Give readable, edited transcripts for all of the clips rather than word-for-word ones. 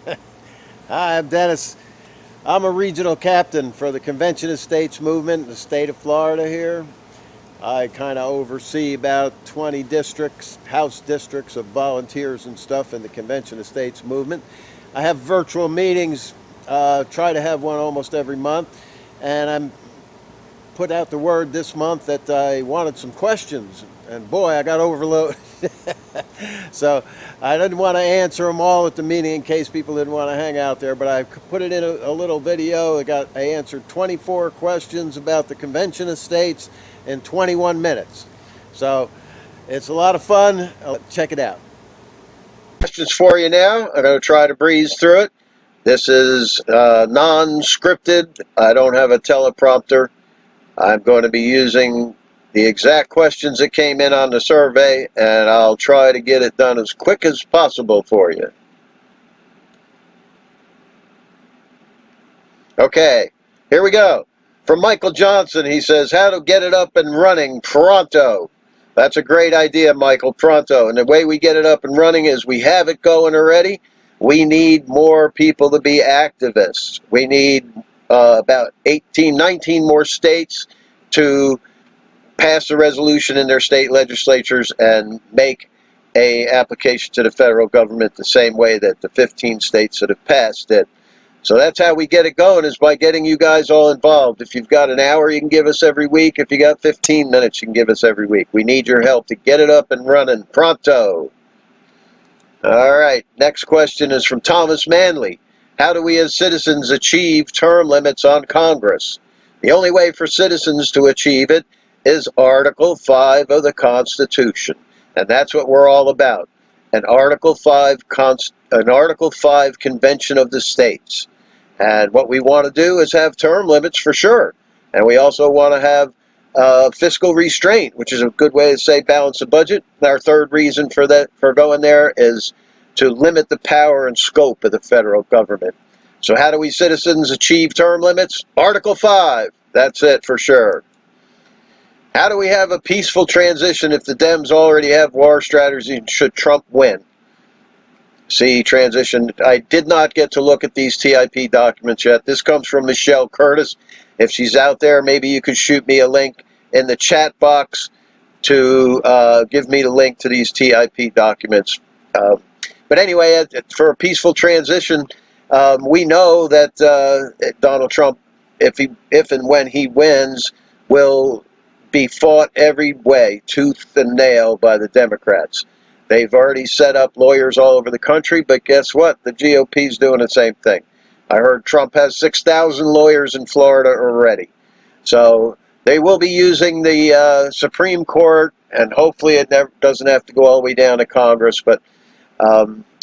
Hi, I'm Dennis. I'm a regional captain for the Convention of States movement in the state of Florida here. I kind of oversee about 20 districts, house districts of volunteers and stuff in the Convention of States movement. I have virtual meetings, try to have one almost every month, and I'm put out the word this month that I wanted some questions, and boy, I got overloaded. So I didn't want to answer them all at the meeting in case people didn't want to hang out there, but I put it in a little video. I answered 24 questions about the Convention of States in 21 minutes. So it's a lot of fun. Check it out. Questions for you now. I'm going to try to breeze through it. This is non-scripted. I don't have a teleprompter. I'm going to be using the exact questions that came in on the survey, and I'll try to get it done as quick as possible for you. Okay, here we go. From Michael Johnson, he says, how to get it up and running pronto. That's a great idea, Michael, pronto. And the way we get it up and running is we have it going already. We need more people to be activists. We need about 18, 19 more states to pass a resolution in their state legislatures and make a application to the federal government the same way that the 15 states that have passed it. So that's how we get it going, is by getting you guys all involved. If you've got an hour, you can give us every week. If you got 15 minutes, you can give us every week. We need your help to get it up and running pronto. All right, next question is from Thomas Manley. How do we as citizens achieve term limits on Congress? The only way for citizens to achieve it is Article 5 of the Constitution, and that's what we're all about. An Article 5 Convention of the States. And what we want to do is have term limits for sure. And we also want to have fiscal restraint, which is a good way to say balance the budget. Our third reason for going there is to limit the power and scope of the federal government. So how do we citizens achieve term limits? Article 5. That's it for sure. How do we have a peaceful transition if the Dems already have war strategy should Trump win? See, transition. I did not get to look at these TIP documents yet. This comes from Michelle Curtis. If she's out there, maybe you could shoot me a link in the chat box to give me the link to these TIP documents. But anyway, for a peaceful transition, we know that Donald Trump, if and when he wins, will be fought every way, tooth and nail, by the Democrats. They've already set up lawyers all over the country, but guess what? The GOP's doing the same thing. I heard Trump has 6,000 lawyers in Florida already. So they will be using the Supreme Court, and hopefully it doesn't have to go all the way down to Congress, but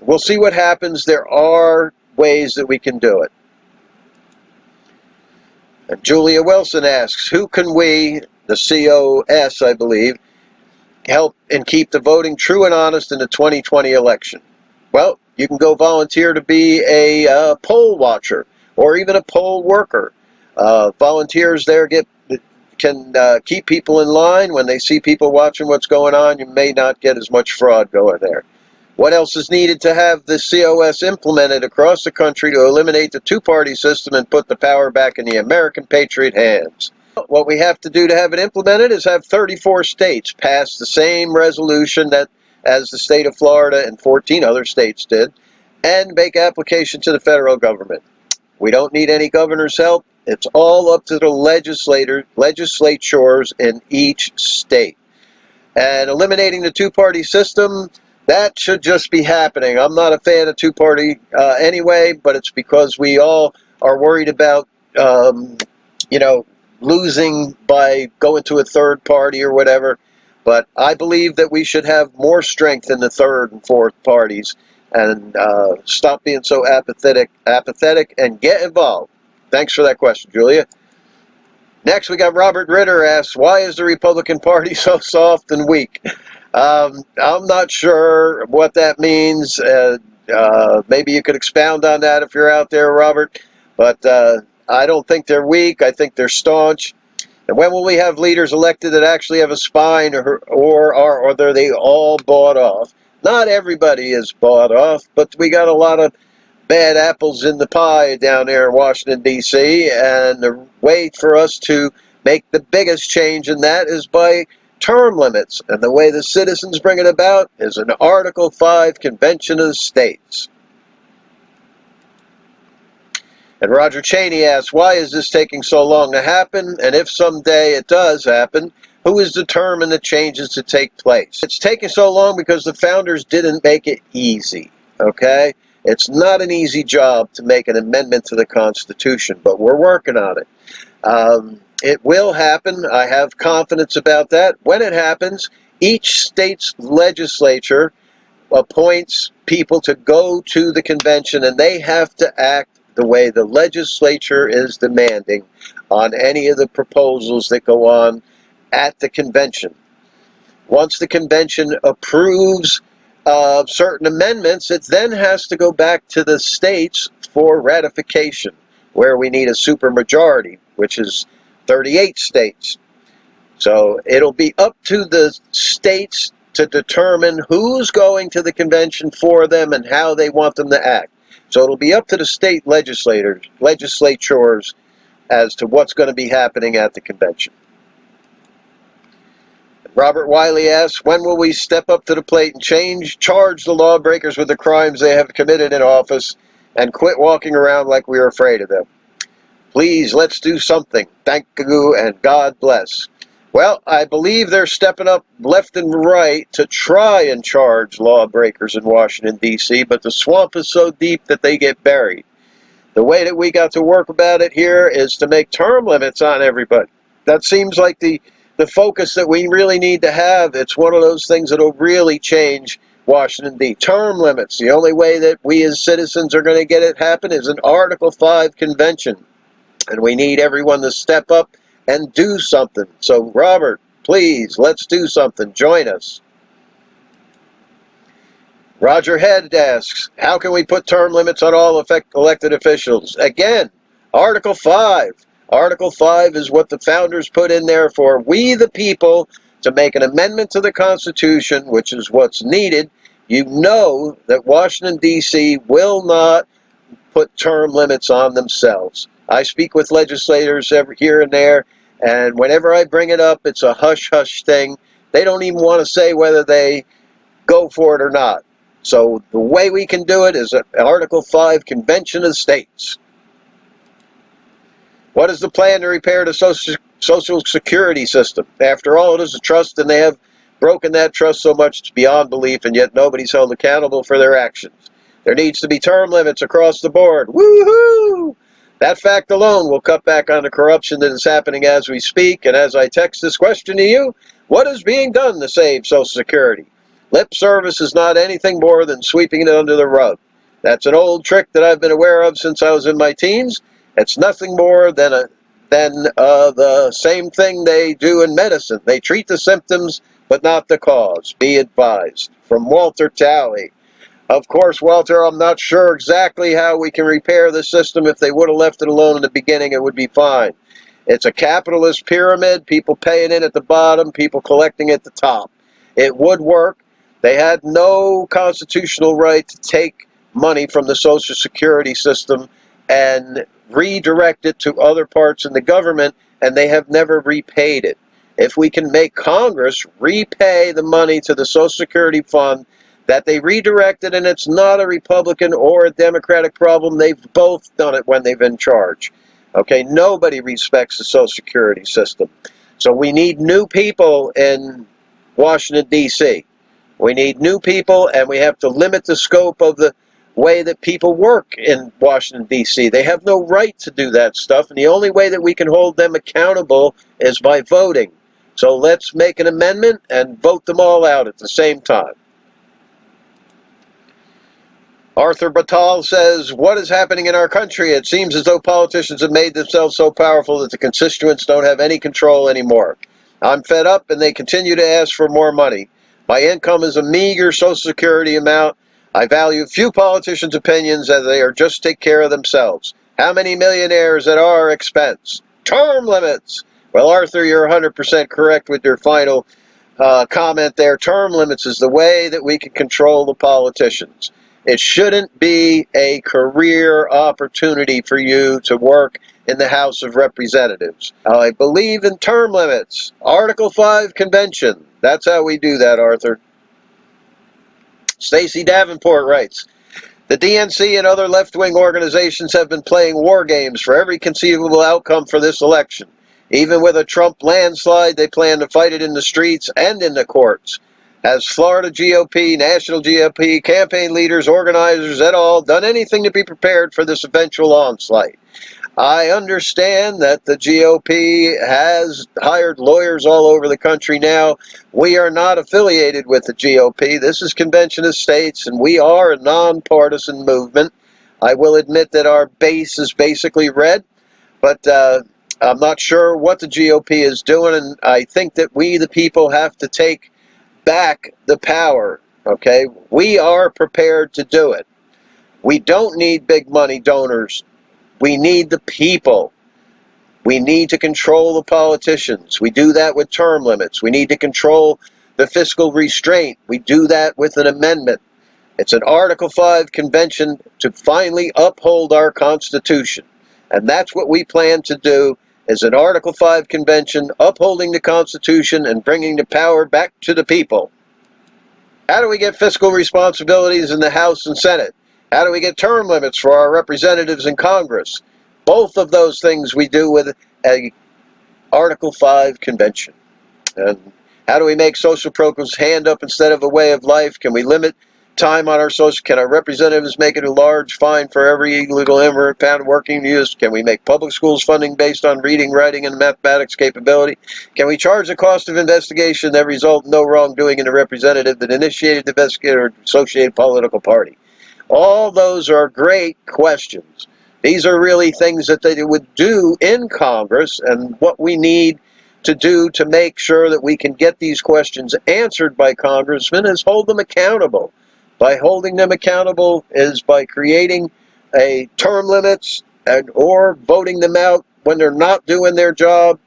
we'll see what happens. There are ways that we can do it. And Julia Wilson asks, who can we, the COS, I believe, help and keep the voting true and honest in the 2020 election? Well, you can go volunteer to be a poll watcher or even a poll worker. Volunteers there can keep people in line. When they see people watching what's going on, you may not get as much fraud going there. What else is needed to have the COS implemented across the country to eliminate the two-party system and put the power back in the American patriot hands? What we have to do to have it implemented is have 34 states pass the same resolution that as the state of Florida and 14 other states did, and make application to the federal government. We don't need any governor's help. It's all up to the legislatures in each state. And eliminating the two-party system, that should just be happening. I'm not a fan of two-party anyway, but it's because we all are worried about, losing by going to a third party or whatever. But I believe that we should have more strength in the third and fourth parties and stop being so apathetic and get involved. Thanks for that question, Julia. Next, we got Robert Ritter asks, why is the Republican Party so soft and weak? I'm not sure what that means. Maybe you could expound on that if you're out there, Robert. But I don't think they're weak. I think they're staunch. And when will we have leaders elected that actually have a spine, or are they all bought off? Not everybody is bought off, but we got a lot of bad apples in the pie down there in Washington, D.C., and the way for us to make the biggest change in that is by term limits. And the way the citizens bring it about is an Article 5 Convention of the States. And Roger Cheney asks, why is this taking so long to happen? And if someday it does happen, who is determined the changes to take place? It's taking so long because the founders didn't make it easy, okay? It's not an easy job to make an amendment to the Constitution, but we're working on it. It will happen. I have confidence about that. When it happens, each state's legislature appoints people to go to the convention, and they have to act the way the legislature is demanding on any of the proposals that go on at the convention. Once the convention approves certain amendments, it then has to go back to the states for ratification, where we need a supermajority, which is 38 states. So it'll be up to the states to determine who's going to the convention for them and how they want them to act. So it'll be up to the state legislatures as to what's going to be happening at the convention. Robert Wiley asks, when will we step up to the plate and charge the lawbreakers with the crimes they have committed in office and quit walking around like we are afraid of them? Please, let's do something. Thank you and God bless. Well, I believe they're stepping up left and right to try and charge lawbreakers in Washington, D.C., but the swamp is so deep that they get buried. The way that we got to work about it here is to make term limits on everybody. That seems like the focus that we really need to have. It's one of those things that will really change Washington, D.C. Term limits. The only way that we as citizens are going to get it happen is an Article 5 convention. And we need everyone to step up and do something. So, Robert, please, let's do something. Join us. Roger Head asks, how can we put term limits on all elected officials? Again, Article 5. Article 5 is what the founders put in there for we the people to make an amendment to the Constitution, which is what's needed. You know that Washington, D.C. will not put term limits on themselves. I speak with legislators here and there, and whenever I bring it up, it's a hush-hush thing. They don't even want to say whether they go for it or not. So the way we can do it is an Article 5 Convention of the States. What is the plan to repair the Social Security system? After all, it is a trust, and they have broken that trust so much it's beyond belief, and yet nobody's held accountable for their actions. There needs to be term limits across the board. Woohoo! That fact alone will cut back on the corruption that is happening as we speak. And as I text this question to you, what is being done to save Social Security? Lip service is not anything more than sweeping it under the rug. That's an old trick that I've been aware of since I was in my teens. It's nothing more than the same thing they do in medicine. They treat the symptoms, but not the cause. Be advised. From Walter Talley. Of course, Walter, I'm not sure exactly how we can repair the system. If they would have left it alone in the beginning, it would be fine. It's a capitalist pyramid, people paying in at the bottom, people collecting at the top. It would work. They had no constitutional right to take money from the Social Security system and redirect it to other parts in the government, and they have never repaid it. If we can make Congress repay the money to the Social Security fund that they redirected, and it's not a Republican or a Democratic problem, they've both done it when they've been in charge. Okay, nobody respects the Social Security system. So we need new people in Washington, D.C. We need new people, and we have to limit the scope of the way that people work in Washington, D.C. They have no right to do that stuff, and the only way that we can hold them accountable is by voting. So let's make an amendment and vote them all out at the same time. Arthur Batal says, what is happening in our country? It seems as though politicians have made themselves so powerful that the constituents don't have any control anymore. I'm fed up, and they continue to ask for more money. My income is a meager Social Security amount. I value few politicians' opinions as they are just take care of themselves. How many millionaires at our expense? Term limits. Well, Arthur, you're 100% correct with your final comment there. Term limits is the way that we can control the politicians. It shouldn't be a career opportunity for you to work in the House of Representatives. I believe in term limits. Article 5 convention. That's how we do that, Arthur. Stacy Davenport writes, the DNC and other left-wing organizations have been playing war games for every conceivable outcome for this election. Even with a Trump landslide, they plan to fight it in the streets and in the courts. Has Florida GOP, national GOP, campaign leaders, organizers, et al. Done anything to be prepared for this eventual onslaught? I understand that the GOP has hired lawyers all over the country now. We are not affiliated with the GOP. This is Convention of States, and we are a nonpartisan movement. I will admit that our base is basically red, but I'm not sure what the GOP is doing, and I think that we, the people, have to take back the power, okay? We are prepared to do it. We don't need big money donors. We need the people. We need to control the politicians. We do that with term limits. We need to control the fiscal restraint. We do that with an amendment. It's an Article 5 convention to finally uphold our Constitution. And that's what we plan to do, is an Article 5 convention upholding the Constitution and bringing the power back to the people. How do we get fiscal responsibilities in the House and Senate? How do we get term limits for our representatives in Congress? Both of those things we do with a Article 5 convention. And how do we make social programs hand up instead of a way of life? Can we limit time on our social? Can our representatives make it a large fine for every illegal immigrant found working use? Can we make public schools funding based on reading, writing, and mathematics capability? Can we charge the cost of investigation that result in no wrongdoing in the representative that initiated the investigation or associated political party? All those are great questions. These are really things that they would do in Congress, and what we need to do to make sure that we can get these questions answered by congressmen is hold them accountable. By holding them accountable is by creating a term limits or voting them out when they're not doing their job.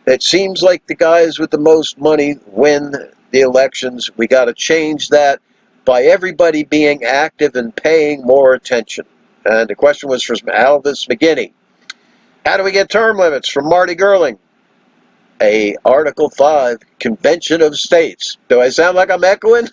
It seems like the guys with the most money win the elections. We got to change that by everybody being active and paying more attention. And the question was from Alvis McGinney. How do we get term limits? From Marty Gerling. A Article 5 Convention of States. Do I sound like I'm echoing?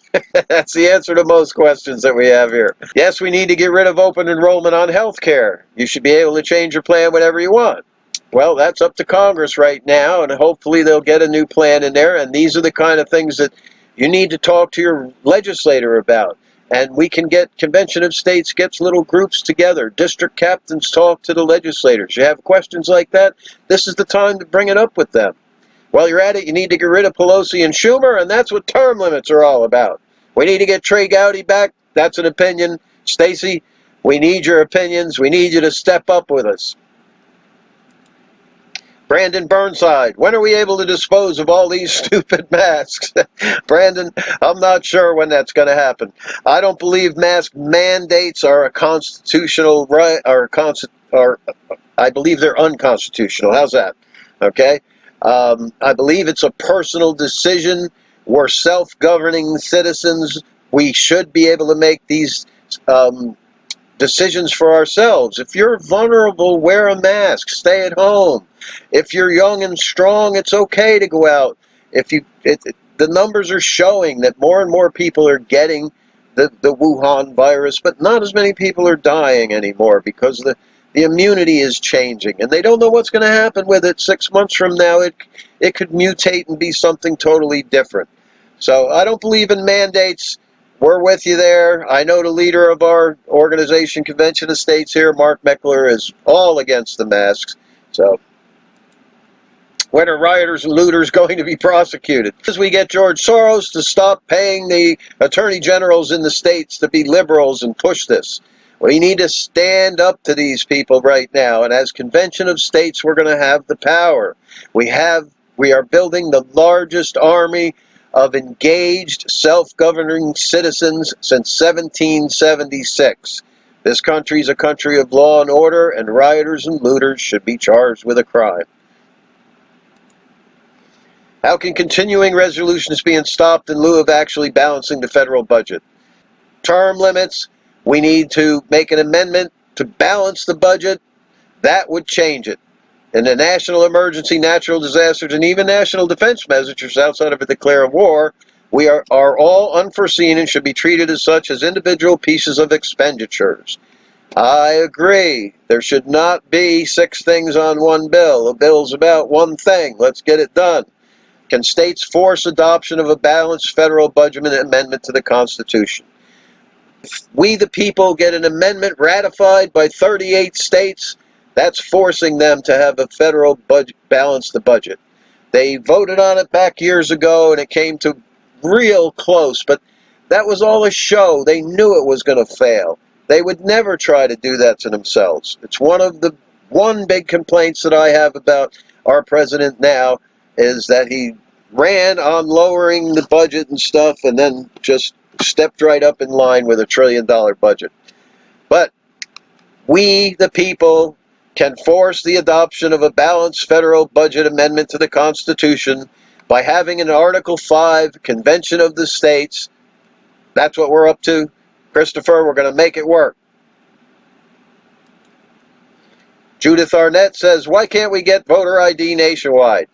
That's the answer to most questions that we have here. Yes, we need to get rid of open enrollment on health care. You should be able to change your plan whenever you want. Well, that's up to Congress right now, and hopefully they'll get a new plan in there, and these are the kind of things that you need to talk to your legislator about. And we can get, Convention of States gets little groups together. District captains talk to the legislators. You have questions like that, this is the time to bring it up with them. While you're at it, you need to get rid of Pelosi and Schumer, and that's what term limits are all about. We need to get Trey Gowdy back. That's an opinion. Stacy, we need your opinions. We need you to step up with us. Brandon Burnside, when are we able to dispose of all these stupid masks? Brandon, I'm not sure when that's going to happen. I don't believe mask mandates are a constitutional right, or I believe they're unconstitutional. How's that? Okay? I believe it's a personal decision. We're self-governing citizens. We should be able to make these decisions for ourselves. If you're vulnerable, wear a mask. Stay at home. If you're young and strong, it's okay to go out. The numbers are showing that more and more people are getting the Wuhan virus, but not as many people are dying anymore because the immunity is changing, and they don't know what's going to happen with it 6 months from now. It could mutate and be something totally different. So I don't believe in mandates. We're with you there. I know the leader of our organization, Convention of States here, Mark Meckler, is all against the masks. So when are rioters and looters going to be prosecuted? As we get George Soros to stop paying the attorney generals in the states to be liberals and push this. We need to stand up to these people right now. And as Convention of States, we're going to have the power. We are building the largest army of engaged, self-governing citizens since 1776. This country is a country of law and order, and rioters and looters should be charged with a crime. How can continuing resolutions be stopped in lieu of actually balancing the federal budget? Term limits, We need to make an amendment to balance the budget. That would change it. In the national emergency, natural disasters, and even national defense measures outside of a declare of war, we are all unforeseen and should be treated as such as individual pieces of expenditures. I agree. There should not be 6 things on one bill. A bill's about one thing. Let's get it done. Can states force adoption of a balanced federal budget amendment to the Constitution? If we, the people, get an amendment ratified by 38 states, that's forcing them to have a federal budget, balance the budget. They voted on it back years ago, and it came to real close, but that was all a show. They knew it was going to fail. They would never try to do that to themselves. It's one big complaints that I have about our president now is that he ran on lowering the budget and stuff and then just stepped right up in line with $1 trillion budget. But we, the people, can force the adoption of a balanced federal budget amendment to the Constitution by having an Article 5 Convention of the States. That's what we're up to. Christopher, we're going to make it work. Judith Arnett says, why can't we get voter ID nationwide?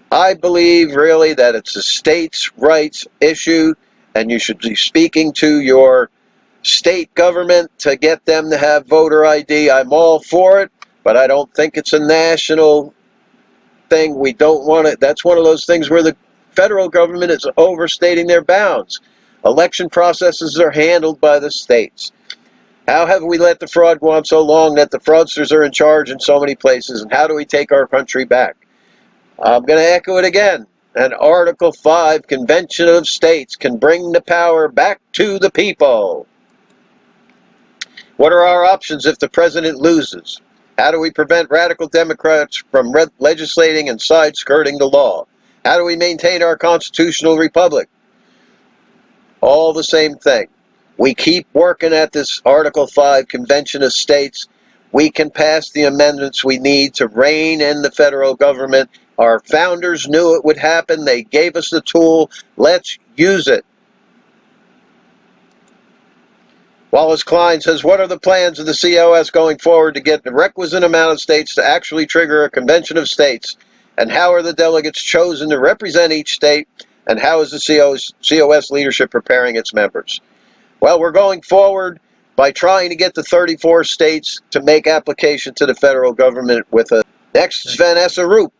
I believe really that it's a states' rights issue, and you should be speaking to your state government to get them to have voter ID. I'm all for it, but I don't think it's a national thing. We don't want it. That's one of those things where the federal government is overstating their bounds. Election processes are handled by the states. How have we let the fraud go on so long that the fraudsters are in charge in so many places, and how do we take our country back? I'm going to echo it again. An Article 5 Convention of States can bring the power back to the people. What are our options if the president loses? How do we prevent radical Democrats from legislating and side-skirting the law? How do we maintain our constitutional republic? All the same thing. We keep working at this Article 5 Convention of States. We can pass the amendments we need to rein in the federal government. Our founders knew it would happen. They gave us the tool. Let's use it. Wallace Klein says, what are the plans of the COS going forward to get the requisite amount of states to actually trigger a convention of states? And how are the delegates chosen to represent each state? And how is the COS leadership preparing its members? Well, we're going forward by trying to get the 34 states to make application to the federal government with a next Vanessa Roop.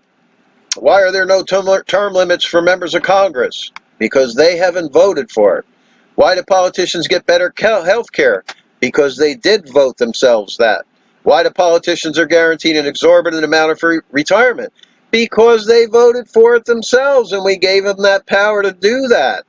Why are there no term limits for members of Congress? Because they haven't voted for it. Why do politicians get better health care? Because they did vote themselves that. Why do politicians are guaranteed an exorbitant amount of retirement? Because they voted for it themselves, and we gave them that power to do that.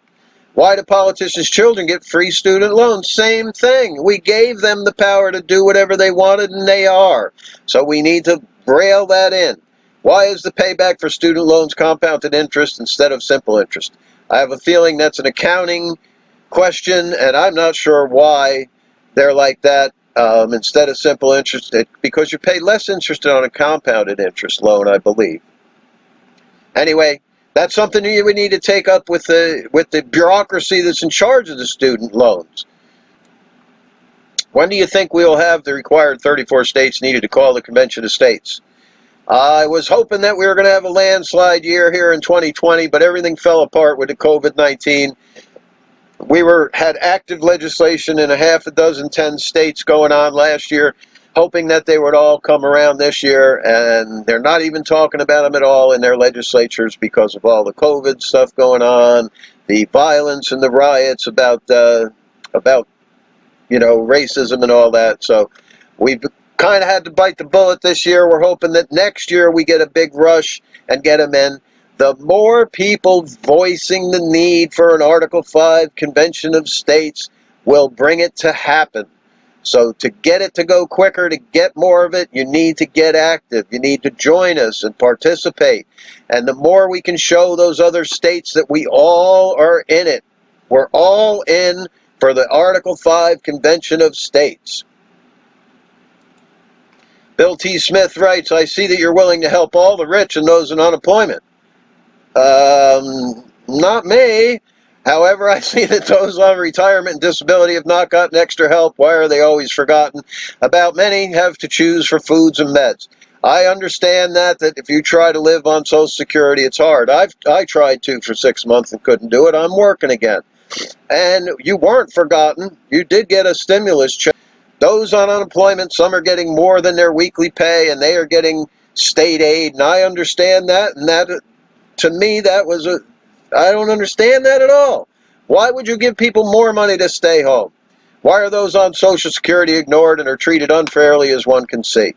Why do politicians' children get free student loans? Same thing. We gave them the power to do whatever they wanted, and they are. So we need to braille that in. Why is the payback for student loans compounded interest instead of simple interest? I have a feeling that's an accounting question, and I'm not sure why they're like that instead of simple interest, because you pay less interest on a compounded interest loan, I believe. Anyway, that's something you would need to take up with the bureaucracy that's in charge of the student loans. When do you think we will have the required 34 states needed to call the Convention of States? I was hoping that we were going to have a landslide year here in 2020, but everything fell apart with the COVID-19. We had active legislation in a half a dozen, 10 states going on last year, hoping that they would all come around this year, and they're not even talking about them at all in their legislatures because of all the COVID stuff going on, the violence and the riots about racism and all that. So we've kind of had to bite the bullet this year. We're hoping that next year we get a big rush and get them in. The more people voicing the need for an Article 5 Convention of States will bring it to happen. So to get it to go quicker, to get more of it, you need to get active. You need to join us and participate. And the more we can show those other states that we all are in it, we're all in for the Article 5 Convention of States. Bill T. Smith writes, I see that you're willing to help all the rich and those in unemployment. Not me. However, I see that those on retirement and disability have not gotten extra help. Why are they always forgotten about? Many have to choose for foods and meds. I understand that if you try to live on Social Security, it's hard. I tried to for 6 months and couldn't do it. I'm working again. And you weren't forgotten. You did get a stimulus check. Those on unemployment, some are getting more than their weekly pay, and they are getting state aid. And I understand that. And that, to me, I don't understand that at all. Why would you give people more money to stay home? Why are those on Social Security ignored and are treated unfairly, as one can see?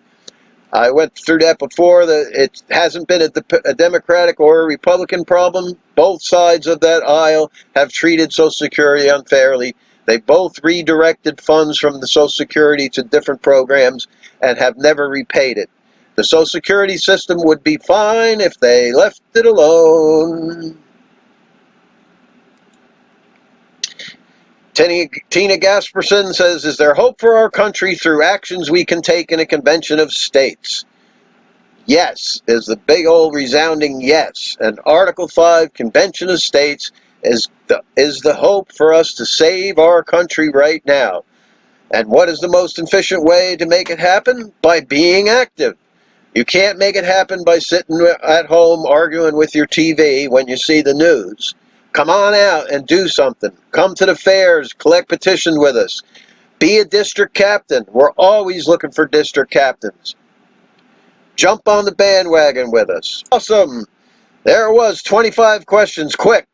I went through that before. It hasn't been a Democratic or a Republican problem. Both sides of that aisle have treated Social Security unfairly. They both redirected funds from the Social Security to different programs and have never repaid it. The Social Security system would be fine if they left it alone. Tina Gasperson says, is there hope for our country through actions we can take in a convention of states? Yes, is the big old resounding yes. And Article 5, Convention of States, is the hope for us to save our country right now. And what is the most efficient way to make it happen? By being active. You can't make it happen by sitting at home arguing with your TV when you see the news. Come on out and do something. Come to the fairs, collect petitions with us. Be a district captain. We're always looking for district captains. Jump on the bandwagon with us. Awesome. There it was, 25 questions, quick.